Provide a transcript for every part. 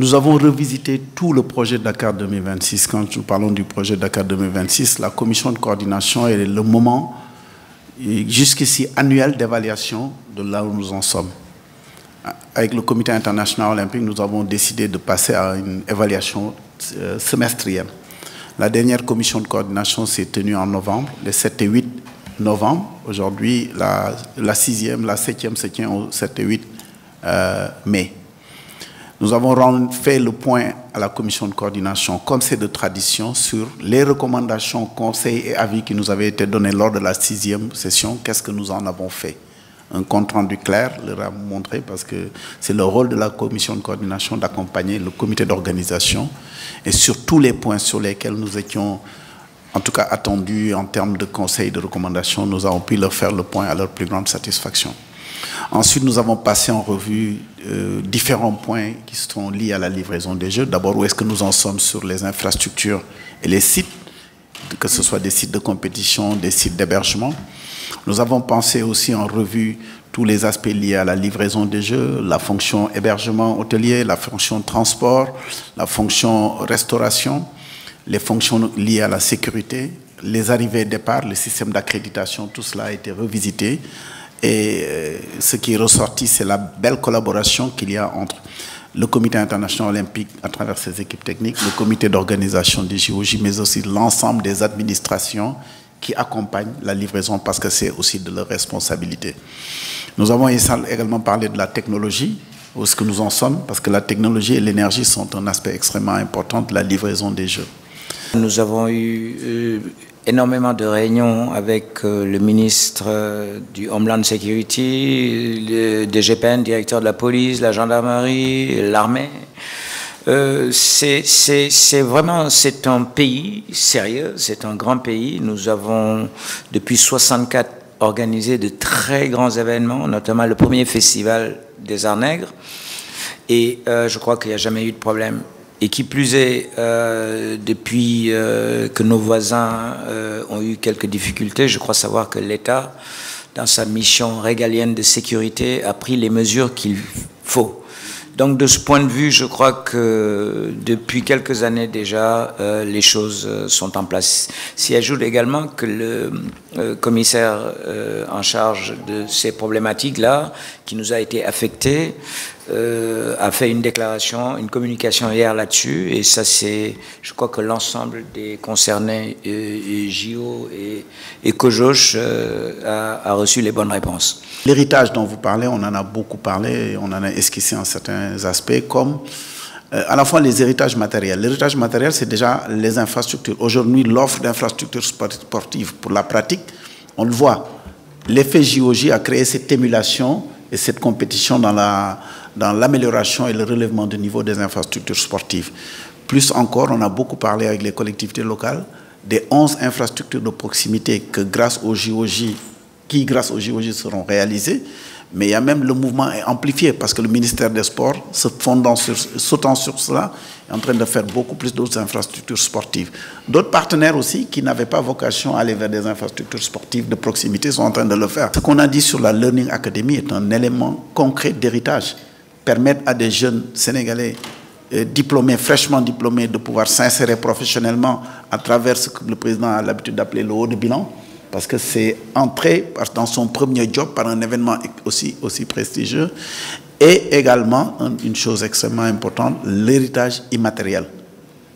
Nous avons revisité tout le projet Dakar 2026. Quand nous parlons du projet Dakar 2026, la commission de coordination est le moment, jusqu'ici, annuel d'évaluation de là où nous en sommes. Avec le Comité international olympique, nous avons décidé de passer à une évaluation semestrielle. La dernière commission de coordination s'est tenue en novembre, les 7 et 8 novembre. Aujourd'hui, la 6e, la 7e se tient au 7 et 8 mai. Nous avons fait le point à la commission de coordination, comme c'est de tradition, sur les recommandations, conseils et avis qui nous avaient été donnés lors de la 6e session. Qu'est-ce que nous en avons fait? Un compte rendu clair leur a montré, parce que c'est le rôle de la commission de coordination d'accompagner le comité d'organisation et sur tous les points sur lesquels nous étions en tout cas attendus en termes de conseils et de recommandations, nous avons pu leur faire le point à leur plus grande satisfaction. Ensuite, nous avons passé en revue différents points qui sont liés à la livraison des Jeux. D'abord, où est-ce que nous en sommes sur les infrastructures et les sites, que ce soit des sites de compétition, des sites d'hébergement. Nous avons pensé aussi en revue tous les aspects liés à la livraison des Jeux, la fonction hébergement hôtelier, la fonction transport, la fonction restauration, les fonctions liées à la sécurité, les arrivées et départs, le système d'accréditation, tout cela a été revisité. Et ce qui est ressorti, c'est la belle collaboration qu'il y a entre le Comité international olympique à travers ses équipes techniques, le comité d'organisation des JOJ, mais aussi l'ensemble des administrations qui accompagnent la livraison, parce que c'est aussi de leur responsabilité. Nous avons également parlé de la technologie, où est-ce que nous en sommes, parce que la technologie et l'énergie sont un aspect extrêmement important de la livraison des Jeux. Nous avons eu énormément de réunions avec le ministre du Homeland Security, le DGPN, directeur de la police, la gendarmerie, l'armée. C'est vraiment un pays sérieux, c'est un grand pays. Nous avons depuis 64 organisé de très grands événements, notamment le premier festival des Arts Nègres. Et je crois qu'il n'y a jamais eu de problème. Et qui plus est, depuis que nos voisins ont eu quelques difficultés, je crois savoir que l'État, dans sa mission régalienne de sécurité, a pris les mesures qu'il faut. Donc de ce point de vue, je crois que depuis quelques années déjà, les choses sont en place. S'y ajoute également que le commissaire en charge de ces problématiques-là, qui nous a été affecté, a fait une déclaration, une communication hier là-dessus, et ça c'est, je crois que l'ensemble des concernés, JO et COJOS, a reçu les bonnes réponses. L'héritage dont vous parlez, on en a beaucoup parlé, on en a esquissé en certains aspects, comme à la fois les héritages matériels. L'héritage matériel, c'est déjà les infrastructures. Aujourd'hui, l'offre d'infrastructures sportives pour la pratique, on le voit. L'effet JOJ a créé cette émulation et cette compétition dans l'amélioration et le relèvement du niveau des infrastructures sportives. Plus encore, on a beaucoup parlé avec les collectivités locales des 11 infrastructures de proximité que grâce aux JOJ, grâce aux JOJ seront réalisées, mais il y a même le mouvement est amplifié parce que le ministère des Sports, sautant sur cela, est en train de faire beaucoup plus d'autres infrastructures sportives. D'autres partenaires aussi qui n'avaient pas vocation à aller vers des infrastructures sportives de proximité sont en train de le faire. Ce qu'on a dit sur la Learning Academy est un élément concret d'héritage. Permettre à des jeunes Sénégalais diplômés, fraîchement diplômés, de pouvoir s'insérer professionnellement à travers ce que le président a l'habitude d'appeler le haut de bilan, parce que c'est entrer dans son premier job par un événement aussi prestigieux. Et également, une chose extrêmement importante, l'héritage immatériel.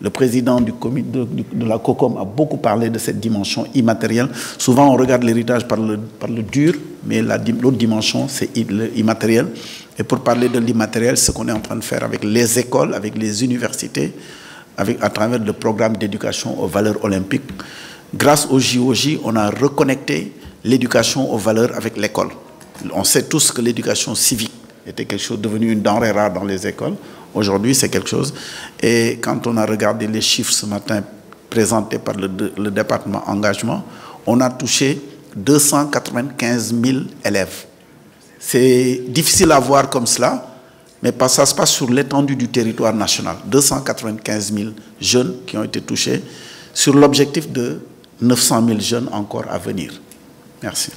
Le président du comité de la COCOM a beaucoup parlé de cette dimension immatérielle. Souvent, on regarde l'héritage par le dur, mais l'autre dimension, c'est l'immatériel. Et pour parler de l'immatériel, ce qu'on est en train de faire avec les écoles, avec les universités, à travers le programme d'éducation aux valeurs olympiques. Grâce au JOJ, on a reconnecté l'éducation aux valeurs avec l'école. On sait tous que l'éducation civique était quelque chose devenu une denrée rare dans les écoles. Aujourd'hui, c'est quelque chose. Et quand on a regardé les chiffres ce matin présentés par le département engagement, on a touché 295 000 élèves. C'est difficile à voir comme cela, mais ça se passe sur l'étendue du territoire national. 295 000 jeunes qui ont été touchés sur l'objectif de 900 000 jeunes encore à venir. Merci.